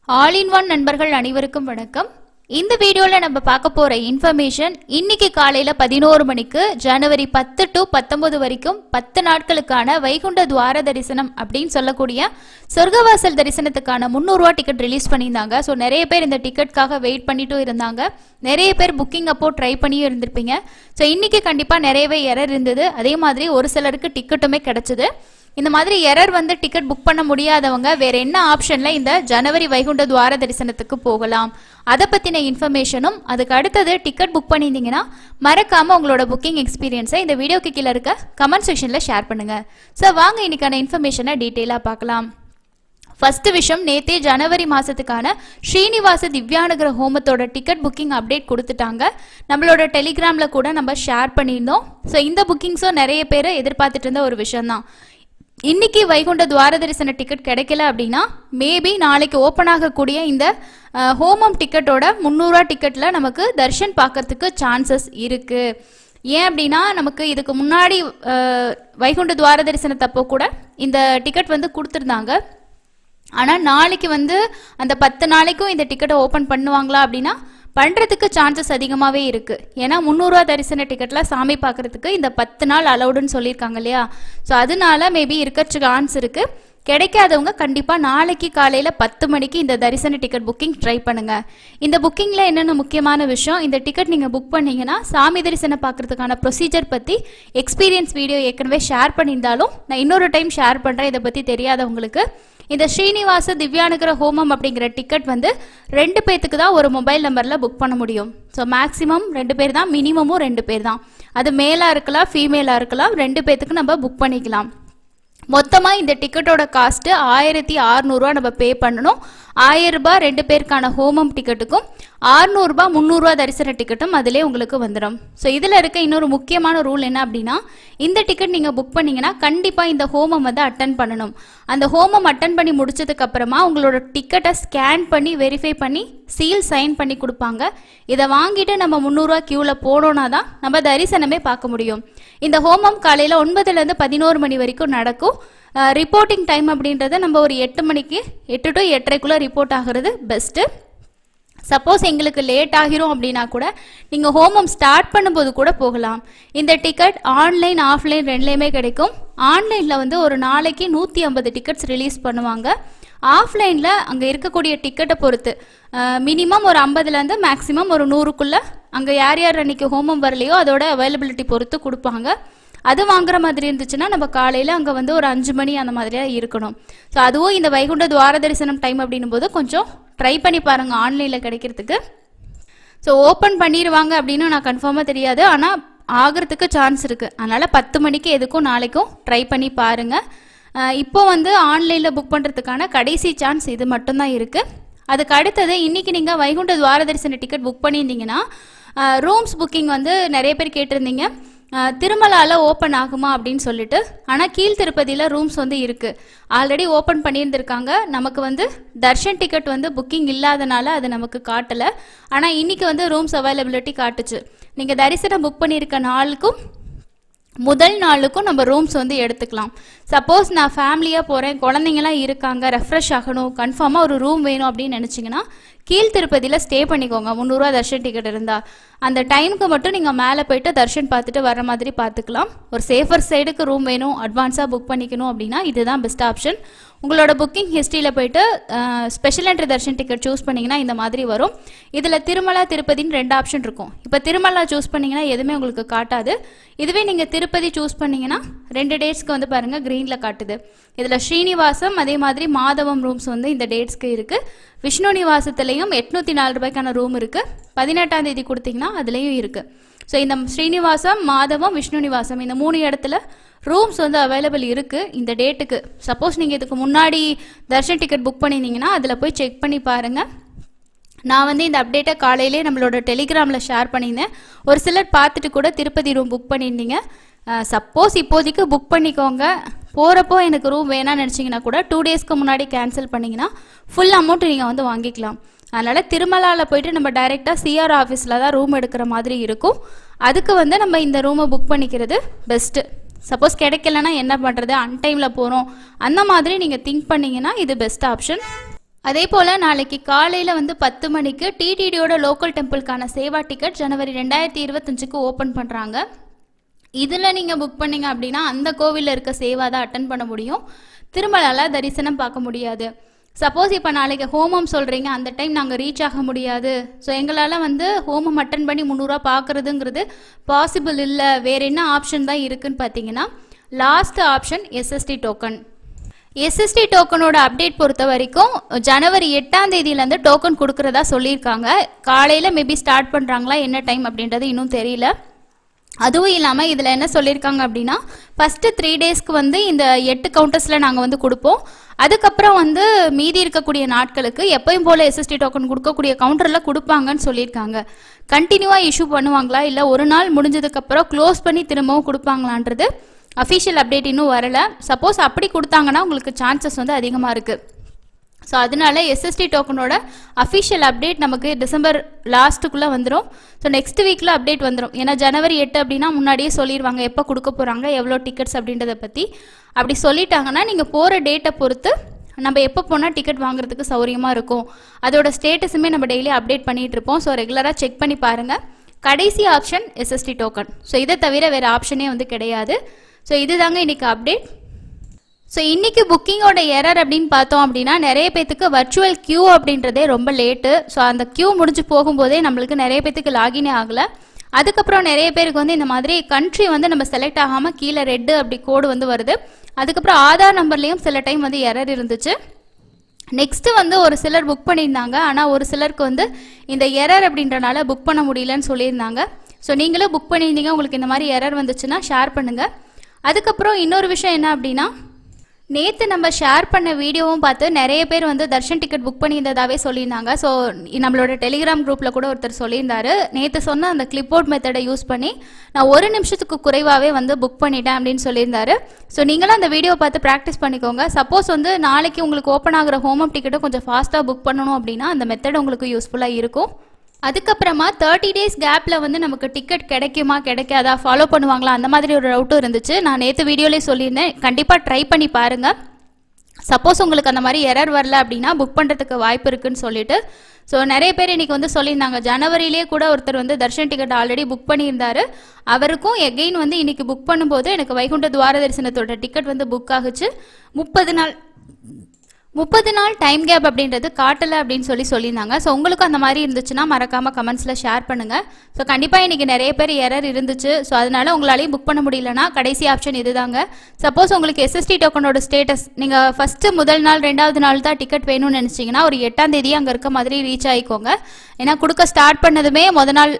All in one நண்பர்கள் அனைவருக்கும் வணக்கம். இந்த வீடியோல நம்ம பார்க்க போற இன்ஃபர்மேஷன் இன்னைக்கு காலையில 11 மணிக்கு ஜனவரி 10 to 19 வரைக்கும் 10 நாட்களுக்கான வைகுண்ட துவார தரிசனம் அப்படின்னு சொல்லக்கூடிய சொர்க்கவாசல் தரிசனத்துக்கான 300 ரூபாய் டிக்கெட் ரிலீஸ் பண்ணியிருந்தாங்க. ஸோ நிறைய பேர் இந்த டிக்கெட்காக வெயிட் பண்ணிட்டும் இருந்தாங்க. நிறைய பேர் புக்கிங் அப்போ ட்ரை பண்ணியும் இருந்திருப்பீங்க. ஸோ இன்னைக்கு கண்டிப்பாக நிறையவே எரர் இருந்தது. அதே மாதிரி ஒரு சிலருக்கு டிக்கெட்டுமே கிடைச்சது. இந்த மாதிரி எரர் வந்து டிக்கெட் புக் பண்ண முடியாதவங்க வேற என்ன ஆப்ஷன்ல இந்த ஜனவரி வைகுண்ட துவார தரிசனத்துக்கு போகலாம், அதை பத்தின இன்ஃபர்மேஷனும், அதுக்கு அடுத்தது டிக்கெட் புக் பண்ணியிருந்தீங்கன்னா மறக்காம உங்களோட புக்கிங் எக்ஸ்பீரியன்ஸை இந்த வீடியோக்கு கீழே இருக்க கமெண்ட் செக்ஷன்ல ஷேர் பண்ணுங்க. ஸோ வாங்க இன்னைக்கான இன்ஃபர்மேஷனை டீட்டெயிலாக பார்க்கலாம். ஃபர்ஸ்ட் விஷயம், நேத்தே ஜனவரி மாசத்துக்கான ஸ்ரீனிவாச திவ்யானுகிரக ஹோமத்தோட டிக்கெட் புக்கிங் அப்டேட் கொடுத்துட்டாங்க. நம்மளோட டெலிகிராம்ல கூட நம்ம ஷேர் பண்ணியிருந்தோம். ஸோ இந்த புக்கிங்ஸும் நிறைய பேர் எதிர்பார்த்துட்டு இருந்த ஒரு விஷயம் தான். இன்னைக்கு வைகுண்ட துவார தரிசன டிக்கெட் கிடைக்கல அப்படின்னா மேபி நாளைக்கு ஓப்பன் ஆகக்கூடிய இந்த ஹோமம் டிக்கெட்டோட 300 ரூபா டிக்கெட்ல நமக்கு தர்ஷன் பார்க்கறதுக்கு சான்சஸ் இருக்கு. ஏன் அப்படின்னா நமக்கு இதுக்கு முன்னாடி வைகுண்ட துவார தரிசனத்தப்போ கூட இந்த டிக்கெட் வந்து கொடுத்துருந்தாங்க. ஆனால் நாளைக்கு வந்து அந்த 10 நாளைக்கும் இந்த டிக்கெட்டை ஓப்பன் பண்ணுவாங்களா அப்படின்னா பண்ணுறதுக்கு சான்சஸ் அதிகமாகவே இருக்குது. ஏன்னா 300 ரூபா தரிசன டிக்கெட்டில் சாமி பார்க்குறதுக்கு இந்த 10 நாள் அலௌடுன்னு சொல்லியிருக்காங்க இல்லையா. ஸோ அதனால மேபி இருக்க சான்ஸ் இருக்குது. கிடைக்காதவங்க கண்டிப்பாக நாளைக்கு காலையில் 10 மணிக்கு இந்த தரிசன டிக்கெட் புக்கிங் ட்ரை பண்ணுங்கள். இந்த புக்கிங்கில் என்னென்ன முக்கியமான விஷயம், இந்த டிக்கெட் நீங்கள் புக் பண்ணிங்கன்னா சாமி தரிசனம் பார்க்குறதுக்கான ப்ரொசீஜர் பற்றி எக்ஸ்பீரியன்ஸ் வீடியோ ஏற்கனவே ஷேர் பண்ணியிருந்தாலும் நான் இன்னொரு டைம் ஷேர் பண்ணுறேன். இதை பற்றி தெரியாதவங்களுக்கு இந்த ஸ்ரீனிவாச திவ்யானுகிரக ஹோமம் அப்படிங்கிற டிக்கெட் வந்து 2 பேத்துக்கு தான் ஒரு மொபைல் நம்பரில் புக் பண்ண முடியும். ஸோ மேக்ஸிமம் 2 பேர் தான், மினிமமும் 2 பேர் தான். அது மேலாக இருக்கலாம், ஃபீமேலாக இருக்கலாம், 2 பேத்துக்கு நம்ம புக் பண்ணிக்கலாம். மொத்தமாக இந்த டிக்கெட்டோட காஸ்ட்டு 1600 ரூபா நம்ம பே பண்ணணும். 1000 ரூபாய் 2 பேருக்கான ஹோமம் டிக்கெட்டுக்கும் 600 ரூபாய் 300 ரூபா தரிசன டிக்கெட்டும் அதிலே உங்களுக்கு வந்துடும். ஸோ இதில் இருக்க இன்னொரு முக்கியமான ரூல் என்ன அப்படின்னா, இந்த டிக்கெட் நீங்கள் புக் பண்ணிங்கன்னா கண்டிப்பாக இந்த ஹோமம் வந்து அட்டன் பண்ணணும். அந்த ஹோமம் அட்டன் பண்ணி முடிச்சதுக்கு அப்புறமா உங்களோட டிக்கெட்டை ஸ்கேன் பண்ணி வெரிஃபை பண்ணி சீல் சைன் பண்ணி கொடுப்பாங்க. இதை வாங்கிட்டு நம்ம 300 ரூபா கியூவில் போனோன்னா தான் நம்ம தரிசனமே பார்க்க முடியும். இந்த ஹோமம் காலையில் 9லேருந்து 11 மணி வரைக்கும் நடக்கும். ரிப்போர்ட்டிங் டைம் அப்படின்றத நம்ம ஒரு 8 மணிக்கு 8 to 8:30 ரிப்போர்ட் ஆகிறது பெஸ்ட்டு. சப்போஸ் எங்களுக்கு லேட் ஆகிரும் அப்படின்னா கூட நீங்கள் ஹோமம் ஸ்டார்ட் பண்ணும்போது கூட போகலாம். இந்த டிக்கெட் ஆன்லைன் ஆஃப்லைன் ரெண்டுலேயுமே கிடைக்கும். ஆன்லைனில் வந்து ஒரு நாளைக்கு 150 டிக்கெட்ஸ் ரிலீஸ் பண்ணுவாங்க. ஆஃப்லைனில் அங்கே இருக்கக்கூடிய டிக்கெட்டை பொறுத்து மினிமம் ஒரு 50லேருந்து மேக்ஸிமம் ஒரு 100க்குள்ளே அங்கே யார் யார் அன்றைக்கி ஹோமம் வரலையோ அதோட அவைலபிலிட்டி பொறுத்து கொடுப்பாங்க. அது வாங்குற மாதிரி இருந்துச்சுன்னா நம்ம காலையில் அங்கே வந்து ஒரு 5 மணி அந்த மாதிரியாக இருக்கணும். ஸோ அதுவும் இந்த வைகுண்ட துவார தரிசனம் டைம் அப்படின்னும் போது கொஞ்சம் ட்ரை பண்ணி பாருங்கள் ஆன்லைனில் கிடைக்கிறதுக்கு. ஸோ ஓப்பன் பண்ணிடுவாங்க அப்படின்னு நான் கன்ஃபார்மாக தெரியாது, ஆனால் ஆகிறதுக்கு சான்ஸ் இருக்குது. அதனால் 10 மணிக்கு எதுக்கும் நாளைக்கும் ட்ரை பண்ணி பாருங்கள். இப்போ வந்து ஆன்லைனில் புக் பண்ணுறதுக்கான கடைசி சான்ஸ் இது மட்டும்தான் இருக்குது. அதுக்கு அடுத்தது இன்றைக்கி நீங்கள் வைகுண்ட துவார தரிசன டிக்கெட் புக் பண்ணியிருந்தீங்கன்னா ரூம்ஸ் புக்கிங் வந்து நிறைய பேர் கேட்டிருந்தீங்க. திருமலாவில் ஓப்பன் ஆகுமா அப்படின்னு சொல்லிட்டு. ஆனால் கீழ் திருப்பதியில் ரூம்ஸ் வந்து இருக்குது, ஆல்ரெடி ஓப்பன் பண்ணியிருந்திருக்காங்க. நமக்கு வந்து தர்ஷன் டிக்கெட் வந்து புக்கிங் இல்லாதனால அது நமக்கு காட்டலை. ஆனால் இன்றைக்கி வந்து ரூம்ஸ் அவைலபிலிட்டி காட்டுச்சு. நீங்கள் தரிசனம் புக் பண்ணியிருக்க நாளுக்கும் முதல் நாளுக்கும் நம்ம ரூம்ஸ் வந்து எடுத்துக்கலாம். சப்போஸ் நான் ஃபேமிலியாக போகிறேன், குழந்தைங்களாம் இருக்காங்க, ரெஃப்ரெஷ் ஆகணும், கன்ஃபார்மாக ஒரு ரூம் வேணும் அப்படின்னு நினச்சிங்கன்னா கீழ் திருப்பதியில் ஸ்டே பண்ணிக்கோங்க. 300 ரூபா தர்ஷன் டிக்கெட் இருந்தால் அந்த டைமுக்கு மட்டும் நீங்கள் மேலே போய்ட்டு தர்ஷன் பார்த்துட்டு வர மாதிரி பார்த்துக்கலாம். ஒரு சேஃபர் சைடுக்கு ரூம் வேணும், அட்வான்ஸாக புக் பண்ணிக்கணும் அப்படின்னா இதுதான் பெஸ்ட் ஆப்ஷன். உங்களோட புக்கிங் ஹிஸ்ட்ரியில் போய்ட்டு special entry Darshan ticket choose பண்ணிங்கன்னா இந்த மாதிரி வரும். இதில் திருமலா திருப்பதின்னு 2 ஆப்ஷன் இருக்கும். இப்போ திருமலா சூஸ் பண்ணிங்கன்னா எதுவுமே உங்களுக்கு காட்டாது. இதுவே நீங்கள் திருப்பதி சூஸ் பண்ணிங்கன்னா 2 டேட்ஸ்க்கு வந்து பாருங்கள் க்ரீனில் காட்டுது. இதில் ஸ்ரீனிவாசம் அதே மாதிரி மாதவம் ரூம்ஸ் வந்து இந்த டேட்ஸ்க்கு இருக்குது. விஷ்ணு நிவாசத்துலேயும் 804 ரூபாய்க்கான ரூம் இருக்குது. 18ஆம் தேதி கொடுத்தீங்கன்னா அதுலேயும் இருக்குது. ஸோ இந்த ஸ்ரீனிவாசம், மாதவம், விஷ்ணு நிவாசம் இந்த 3 இடத்துல ரூம்ஸ் வந்து அவைலபிள் இருக்குது இந்த டேட்டுக்கு. சப்போஸ் நீங்கள் இதுக்கு முன்னாடி தர்ஷன் டிக்கெட் புக் பண்ணியிருந்தீங்கன்னா அதில் போய் செக் பண்ணி பாருங்கள். நான் வந்து இந்த அப்டேட்டை காலையிலே நம்மளோட டெலிகிராமில் ஷேர் பண்ணியிருந்தேன். ஒரு சிலர் பார்த்துட்டு கூட திருப்பதி ரூம் புக் பண்ணியிருந்தீங்க. சப்போஸ் இப்போதைக்கு புக் பண்ணிக்கோங்க. போகிறப்போ எனக்கு ரூம் வேணான்னு நினச்சிங்கன்னா கூட 2 டேஸ்க்கு முன்னாடி கேன்சல் பண்ணிங்கன்னா ஃபுல் அமௌண்ட் நீங்கள் வந்து வாங்கிக்கலாம். அதனால் திருமலாவில் போய்ட்டு நம்ம டைரெக்டாக சிஆர் ஆஃபீஸில் தான் ரூம் எடுக்கிற மாதிரி இருக்கும். அதுக்கு வந்து நம்ம இந்த ரூமை புக் பண்ணிக்கிறது பெஸ்ட்டு. சப்போஸ் கிடைக்கலன்னா என்ன பண்ணுறது, அன்டைமில் போகிறோம் அந்த மாதிரி நீங்கள் திங்க் பண்ணிங்கன்னா இது பெஸ்ட் ஆப்ஷன். அதே போல் நாளைக்கு காலையில் வந்து 10 மணிக்கு டிடிடியோட லோக்கல் டெம்பிளுக்கான சேவா டிக்கெட் ஜனவரி 2025க்கு ஓப்பன் பண்ணுறாங்க. இதில் நீங்கள் புக் பண்ணிங்க அப்படின்னா அந்த கோவிலில் இருக்க சேவா தான் அட்டன் பண்ண முடியும், திருமலால தரிசனம் பார்க்க முடியாது. சப்போஸ் இப்போ நாளைக்கு ஹோமம் சொல்கிறீங்க, அந்த டைம் நாங்கள் ரீச் ஆக முடியாது, ஸோ எங்களால் வந்து ஹோமம் அட்டன் பண்ணி 300 ரூபா பார்க்குறதுங்கிறது பாசிபிள் இல்லை, வேறு என்ன ஆப்ஷன் தான் இருக்குதுன்னு பார்த்தீங்கன்னா last option SST token. SST டோக்கனோட அப்டேட் பொறுத்த வரைக்கும் ஜனவரி 8ஆம் தேதியிலேருந்து டோக்கன் கொடுக்குறதா சொல்லியிருக்காங்க. காலையில் மேபி ஸ்டார்ட் பண்ணுறாங்களா, என்ன டைம் அப்படின்றது இன்னும் தெரியல. அதுவும் இல்லாமல் இதில் என்ன சொல்லியிருக்காங்க அப்படின்னா ஃபஸ்ட்டு 3 டேஸ்க்கு வந்து இந்த 8 கவுண்டர்ஸில் நாங்கள் வந்து கொடுப்போம், அதுக்கப்புறம் வந்து மீதி இருக்கக்கூடிய நாட்களுக்கு எப்பயும் போல் எஸ்எஸ்டி டோக்கன் கொடுக்கக்கூடிய கவுண்டரில் கொடுப்பாங்கன்னு சொல்லியிருக்காங்க. கண்டினியூவாக இஷ்யூ பண்ணுவாங்களா இல்லை ஒரு நாள் முடிஞ்சதுக்கப்புறம் க்ளோஸ் பண்ணி திரும்பவும் கொடுப்பாங்களான்றது அஃபிஷியல் அப்டேட் இன்னும் வரலை. சப்போஸ் அப்படி கொடுத்தாங்கன்னா உங்களுக்கு சான்சஸ் வந்து அதிகமாக இருக்குது. ஸோ அதனால எஸ்எஸ்டி டோக்கனோட அஃபிஷியல் அப்டேட் நமக்கு டிசம்பர் லாஸ்ட்டுக்குள்ளே வந்துடும். ஸோ நெக்ஸ்ட் வீக்கில் அப்டேட் வந்துடும். ஏன்னா ஜனவரி 8 அப்படின்னா முன்னாடியே சொல்லிடுவாங்க எப்போ கொடுக்க போகிறாங்க, எவ்வளோ டிக்கெட்ஸ் அப்படின்றத பற்றி. அப்படி சொல்லிட்டாங்கன்னா நீங்கள் போகிற டேட்டை பொறுத்து நம்ம எப்போ போனால் டிக்கெட் வாங்குறதுக்கு சௌரியமாக இருக்கும். அதோட ஸ்டேட்டஸுமே நம்ம டெய்லி அப்டேட் பண்ணிகிட்டு இருப்போம். ஸோ ரெகுலராக செக் பண்ணி பாருங்கள். கடைசி ஆப்ஷன் எஸ்எஸ்டி டோக்கன். ஸோ இதை தவிர வேறு ஆப்ஷனே வந்து கிடையாது. ஸோ இதுதாங்க இன்றைக்கி அப்டேட். ஸோ இன்றைக்கி புக்கிங்கோட எரர் அப்படின்னு பார்த்தோம் அப்படின்னா நிறைய பேத்துக்கு வர்ச்சுவல் கியூ அப்படின்றதே ரொம்ப லேட்டு. ஸோ அந்த கியூ முடிஞ்சு போகும்போதே நம்மளுக்கு நிறைய பேத்துக்கு லாகினே ஆகலை. அதுக்கப்புறம் நிறைய பேருக்கு வந்து இந்த மாதிரி கண்ட்ரி வந்து நம்ம செலக்ட் ஆகாமல் கீழே ரெட்டு அப்படி கோடு வந்து வருது. அதுக்கப்புறம் ஆதார் நம்பர்லேயும் சில டைம் வந்து எரர் இருந்துச்சு. நெக்ஸ்ட்டு வந்து ஒரு சிலர் புக் பண்ணியிருந்தாங்க, ஆனால் ஒரு சிலருக்கு வந்து இந்த எரர் அப்படின்றனால புக் பண்ண முடியலன்னு சொல்லியிருந்தாங்க. ஸோ நீங்களும் புக் பண்ணியிருந்தீங்க, உங்களுக்கு இந்த மாதிரி எரர் வந்துச்சுன்னா ஷேர் பண்ணுங்கள். அதுக்கப்புறம் இன்னொரு விஷயம் என்ன அப்படின்னா நேற்று நம்ம ஷேர் பண்ண வீடியோவும் பார்த்து நிறைய பேர் வந்து தர்ஷன் டிக்கெட் புக் பண்ணியிருந்ததாகவே சொல்லியிருந்தாங்க. ஸோ நம்மளோட டெலிகிராம் குரூப்பில் கூட ஒருத்தர் சொல்லியிருந்தாரு, நேற்று சொன்ன அந்த கிளிப்போர்ட் மெத்தடை யூஸ் பண்ணி நான் 1 நிமிஷத்துக்கு குறைவாகவே வந்து புக் பண்ணிட்டேன் அப்படின்னு சொல்லியிருந்தாரு. ஸோ நீங்களும் அந்த வீடியோ பார்த்து ப்ராக்டிஸ் பண்ணிக்கோங்க. சப்போஸ் வந்து நாளைக்கு உங்களுக்கு ஓப்பன் ஆகிற ஹோமம் டிக்கெட்டை கொஞ்சம் ஃபாஸ்ட்டாக புக் பண்ணணும் அப்படின்னா அந்த மெத்தட் உங்களுக்கு யூஸ்ஃபுல்லாக இருக்கும். அதுக்கப்புறமா 30 டேஸ் கேப்பில் வந்து நமக்கு டிக்கெட் கிடைக்குமா கிடைக்காதா, ஃபாலோ பண்ணுவாங்களா, அந்த மாதிரி ஒரு டவுட்டும் இருந்துச்சு. நான் நேற்று வீடியோலேயே சொல்லியிருந்தேன், கண்டிப்பாக ட்ரை பண்ணி பாருங்கள். சப்போஸ் உங்களுக்கு அந்த மாதிரி எரர் வரல அப்படின்னா புக் பண்ணுறதுக்கு வாய்ப்பு இருக்குன்னு சொல்லிட்டு. ஸோ நிறைய பேர் இன்றைக்கி வந்து சொல்லியிருந்தாங்க, ஜனவரியிலே கூட ஒருத்தர் வந்து தர்ஷன் டிக்கெட் ஆல்ரெடி புக் பண்ணியிருந்தாரு. அவருக்கும் எகெயின் வந்து இன்றைக்கி புக் பண்ணும்போது எனக்கு வைகுண்ட துவார தரிசனத்தோட டிக்கெட் வந்து புக் ஆகுச்சு. 30 நாள் டைம் கேப் அப்படின்றது காட்டலை அப்படின்னு சொல்லியிருந்தாங்க. ஸோ உங்களுக்கும் அந்த மாதிரி இருந்துச்சுன்னா மறக்காமல் கமெண்ட்ஸில் ஷேர் பண்ணுங்கள். ஸோ கண்டிப்பாக இன்றைக்கி நிறைய பேர் எரர் இருந்துச்சு. ஸோ அதனால் உங்களாலையும் புக் பண்ண முடியலன்னா கடைசி ஆப்ஷன் இது தாங்க. சப்போஸ் உங்களுக்கு எஸ்எஸ்டி டோக்கனோட ஸ்டேட்டஸ் நீங்கள் ஃபஸ்ட்டு முதல் நாள் 2வது நாள் தான் டிக்கெட் வேணும்னு நினச்சிங்கன்னா ஒரு 8ஆம் தேதி அங்கே இருக்க மாதிரி ரீச் ஆகிக்கோங்க. ஏன்னா கொடுக்க ஸ்டார்ட் பண்ணதுமே முதல் நாள்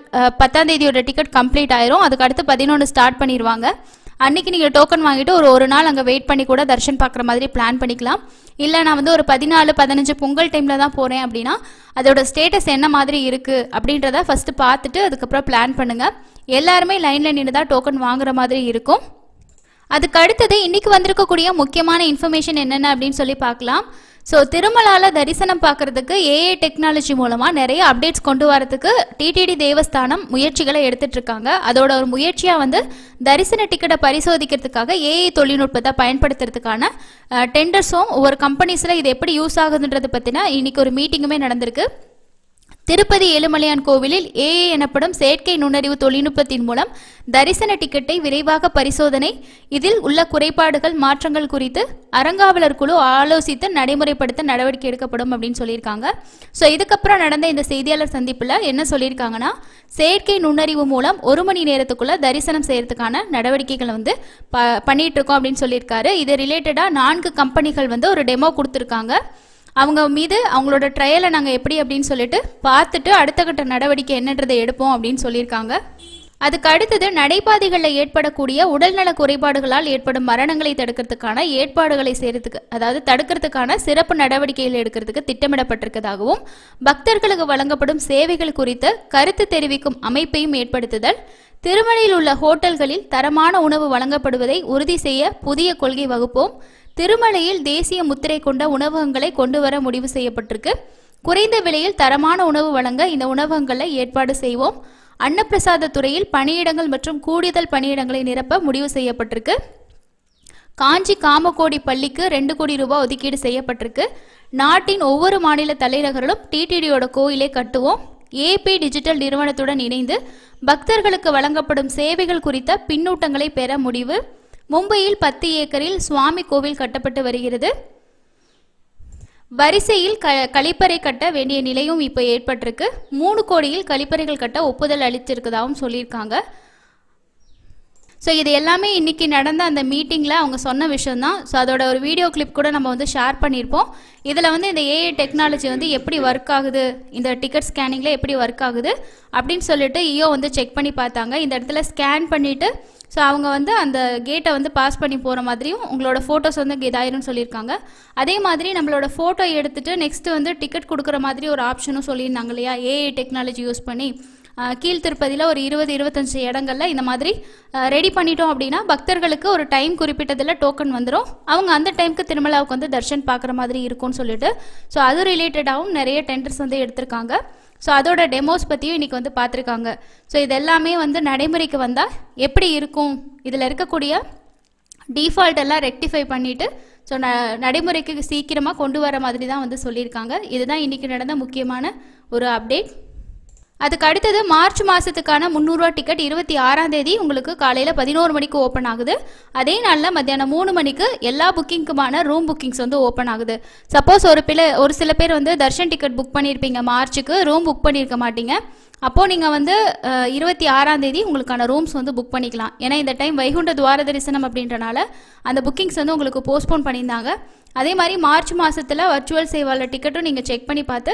10ஆம் தேதியோட டிக்கெட் கம்ப்ளீட் ஆயிரும். அதுக்கு அடுத்து 11 ஸ்டார்ட் பண்ணிடுவாங்க. அன்றைக்கி நீங்கள் டோக்கன் வாங்கிட்டு ஒரு நாள் அங்கே வெயிட் பண்ணி கூட தர்ஷன் பார்க்குற மாதிரி பிளான் பண்ணிக்கலாம். இல்லை நான் வந்து ஒரு 14, 15 பொங்கல் டைமில் தான் போகிறேன் அப்படின்னா அதோட ஸ்டேட்டஸ் என்ன மாதிரி இருக்குது அப்படின்றத ஃபஸ்ட்டு பார்த்துட்டு அதுக்கப்புறம் பிளான் பண்ணுங்கள். எல்லாருமே லைனில் நின்று தான் டோக்கன் வாங்குற மாதிரி இருக்கும். அதுக்கு அடுத்தது இன்றைக்கி வந்திருக்கக்கூடிய முக்கியமான இன்ஃபர்மேஷன் என்னென்ன அப்படின்னு சொல்லி பார்க்கலாம். ஸோ திருமலால தரிசனம் பார்க்குறதுக்கு ஏஐ டெக்னாலஜி மூலமாக நிறைய அப்டேட்ஸ் கொண்டு வரதுக்கு டிடிடி தேவஸ்தானம் முயற்சிகளை எடுத்துகிட்ருக்காங்க. அதோட ஒரு முயற்சியாக வந்து தரிசன டிக்கெட்டை பரிசோதிக்கிறதுக்காக ஏஐ தொழில்நுட்பத்தை பயன்படுத்துறதுக்கான டெண்டர்ஸும் ஒவ்வொரு கம்பெனிஸில் இது எப்படி யூஸ் ஆகுதுன்றது பற்றின இன்றைக்கி ஒரு மீட்டிங்குமே நடந்திருக்கு. திருப்பதி ஏழுமலையான் கோவிலில் ஏஏ எனப்படும் செயற்கை நுண்ணறிவு தொழில்நுட்பத்தின் மூலம் தரிசன டிக்கெட்டை விரைவாக பரிசோதனை, இதில் உள்ள குறைபாடுகள் மாற்றங்கள் குறித்து அறங்காவலர் குழு ஆலோசித்து நடைமுறைப்படுத்த நடவடிக்கை எடுக்கப்படும் அப்படின்னு சொல்லியிருக்காங்க. ஸோ இதுக்கப்புறம் நடந்த இந்த செய்தியாளர் சந்திப்பில் என்ன சொல்லியிருக்காங்கன்னா செயற்கை நுண்ணறிவு மூலம் 1 மணி நேரத்துக்குள்ள தரிசனம் செய்யறதுக்கான நடவடிக்கைகளை வந்து பண்ணிட்டு இருக்கோம் அப்படின்னு சொல்லியிருக்காரு. இது ரிலேட்டடாக 4 கம்பெனிகள் வந்து ஒரு டெமோ கொடுத்துருக்காங்க. அவங்க மீது அவங்களோட ட்ரையலை நாங்கள் எப்படி அப்படின்னு சொல்லிட்டு பார்த்துட்டு அடுத்த கட்ட நடவடிக்கை என்னன்றதை எடுப்போம் அப்படின்னு சொல்லியிருக்காங்க. அதுக்கு அடுத்தது நடைபாதைகளில் ஏற்படக்கூடிய உடல்நல குறைபாடுகளால் ஏற்படும் மரணங்களை தடுக்கிறதுக்கான ஏற்பாடுகளை செய்யறதுக்கு, அதாவது தடுக்கிறதுக்கான சிறப்பு நடவடிக்கைகள் எடுக்கிறதுக்கு திட்டமிடப்பட்டிருக்கதாகவும் பக்தர்களுக்கு வழங்கப்படும் சேவைகள் குறித்து கருத்து தெரிவிக்கும் அமைப்பையும் ஏற்படுத்துதல், திருமலையில் உள்ள ஹோட்டல்களில் தரமான உணவு வழங்கப்படுவதை உறுதி செய்ய புதிய கொள்கை வகுப்போம், திருமலையில் தேசிய முத்திரை கொண்ட உணவகங்களை கொண்டு வர முடிவு செய்யப்பட்டிருக்கு, குறைந்த விலையில் தரமான உணவு வழங்க இந்த உணவகங்களை ஏற்பாடு செய்வோம், அன்னப்பிரசாத துறையில் பணியிடங்கள் மற்றும் கூடுதல் பணியிடங்களை நிரப்ப முடிவு செய்யப்பட்டிருக்கு, காஞ்சி காமகோடி பள்ளிக்கு 2 கோடி ரூபாய் ஒதுக்கீடு செய்யப்பட்டிருக்கு. நாட்டின் ஒவ்வொரு மாநில தலைநகரிலும் டிடிடியோட கோயிலை கட்டுவோம். ஏபி டிஜிட்டல் நிறுவனத்துடன் இணைந்து பக்தர்களுக்கு வழங்கப்படும் சேவைகள் குறித்த பின்னூட்டங்களை பெற முடிவு. மும்பையில் 10 ஏக்கரில் சுவாமி கோவில் கட்டப்பட்டு வருகிறது. வரிசையில் கழிப்பறை கட்ட வேண்டிய நிலையும் இப்போ ஏற்பட்டிருக்கு. 3 கோடியில் கழிப்பறைகள் கட்ட ஒப்புதல் அளித்திருக்கதாகவும் சொல்லியிருக்காங்க. ஸோ இது எல்லாமே இன்றைக்கி நடந்த அந்த மீட்டிங்கில் அவங்க சொன்ன விஷயம்தான். ஸோ அதோட ஒரு வீடியோ கிளிப் கூட நம்ம வந்து ஷேர் பண்ணியிருப்போம். இதில் வந்து இந்த ஏஐ டெக்னாலஜி வந்து எப்படி ஒர்க் ஆகுது, இந்த டிக்கெட் ஸ்கேனிங்கில் எப்படி ஒர்க் ஆகுது அப்படின்னு சொல்லிட்டு ஈயோ வந்து செக் பண்ணி பார்த்தாங்க. இந்த இடத்துல ஸ்கேன் பண்ணிவிட்டு ஸோ அவங்க வந்து அந்த கேட்டை வந்து பாஸ் பண்ணி போகிற மாதிரியும் உங்களோட ஃபோட்டோஸ் வந்து இதாயிரும்னு சொல்லியிருக்காங்க. அதே மாதிரி நம்மளோட ஃபோட்டோ எடுத்துகிட்டு நெக்ஸ்ட்டு வந்து டிக்கெட் கொடுக்குற மாதிரி ஒரு ஆப்ஷனும் சொல்லியிருந்தாங்க இல்லையா, ஏஐ டெக்னாலஜி யூஸ் பண்ணி. கீழ் திருப்பதியில் ஒரு 20-25 இடங்களில் இந்த மாதிரி ரெடி பண்ணிட்டோம் அப்படின்னா பக்தர்களுக்கு ஒரு டைம் குறிப்பிட்டதில் டோக்கன் வந்துடும். அவங்க அந்த டைமுக்கு திருமலாவுக்கு வந்து தர்ஷன் பார்க்குற மாதிரி இருக்கும்னு சொல்லிட்டு ஸோ அது ரிலேட்டடாகவும் நிறைய டெண்டர்ஸ் வந்து எடுத்திருக்காங்க. ஸோ அதோட டெமோஸ் பற்றியும் இன்றைக்கி வந்து பார்த்துருக்காங்க. ஸோ இது எல்லாமே வந்து நடைமுறைக்கு வந்தால் எப்படி இருக்கும், இதில் இருக்கக்கூடிய டிஃபால்ட் எல்லாம் ரெக்டிஃபை பண்ணிவிட்டு ஸோ நடைமுறைக்கு சீக்கிரமாக கொண்டு வர மாதிரி தான் வந்து சொல்லியிருக்காங்க. இதுதான் இன்றைக்கி நடந்த முக்கியமான ஒரு அப்டேட். அதுக்கு அடுத்தது மார்ச் மாதத்துக்கான 300 ரூபா டிக்கெட் 26ஆம் தேதி உங்களுக்கு காலையில் 11 மணிக்கு ஓப்பன் ஆகுது. அதே நாளில் மத்தியானம் 3 மணிக்கு எல்லா புக்கிங்க்குமான ரூம் புக்கிங்ஸ் வந்து ஓப்பன் ஆகுது. சப்போஸ் ஒரு சில பேர் வந்து தர்ஷன் டிக்கெட் புக் பண்ணியிருப்பீங்க, மார்ச்சுக்கு ரூம் புக் பண்ணியிருக்க மாட்டீங்க. அப்போது நீங்கள் வந்து 26ஆம் தேதி உங்களுக்கான ரூம்ஸ் வந்து புக் பண்ணிக்கலாம். ஏன்னா இந்த டைம் வைகுண்ட துவார தரிசனம் அப்படின்றனால அந்த புக்கிங்ஸ் வந்து உங்களுக்கு போஸ்ட்போன் பண்ணியிருந்தாங்க. அதே மாதிரி மார்ச் மாதத்தில் வர்ச்சுவல் சேவாவில் டிக்கெட்டும் நீங்கள் செக் பண்ணி பார்த்து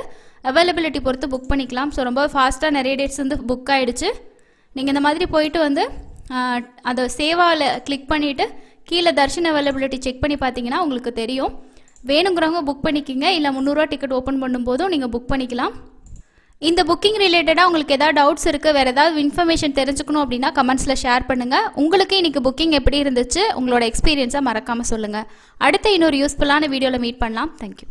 அவைலபிலிட்டி பொறுத்து புக் பண்ணிக்கலாம். ஸோ ரொம்ப ஃபாஸ்ட்டாக நிறைய டேட்ஸ் வந்து புக் ஆகிடுச்சு. நீங்கள் இந்த மாதிரி போயிட்டு வந்து அந்த சேவாவில் கிளிக் பண்ணிவிட்டு கீழே தர்ஷன் அவைலபிலிட்டி செக் பண்ணி பார்த்தீங்கன்னா உங்களுக்கு தெரியும். வேணுங்கிறவங்க புக் பண்ணிக்கிங்க, இல்லை 300 ரூபா டிக்கெட் ஓப்பன் பண்ணும்போதும் நீங்கள் புக் பண்ணிக்கலாம். இந்த புக்கிங் ரிலேட்டடாக உங்களுக்கு ஏதாவது டவுட்ஸ் இருக்குது, வேறு ஏதாவது இன்ஃபர்மேஷன் தெரிஞ்சுக்கணும் அப்படின்னா கமெண்ட்ஸில் ஷேர் பண்ணுங்கள். உங்களுக்கு இன்றைக்கி புக்கிங் எப்படி இருந்துச்சு, உங்களோட எக்ஸ்பீரியன்ஸை மறக்காமல் சொல்லுங்கள். அடுத்த இன்னொரு யூஸ்ஃபுல்லான வீடியோவில் மீட் பண்ணலாம். தேங்க்யூ.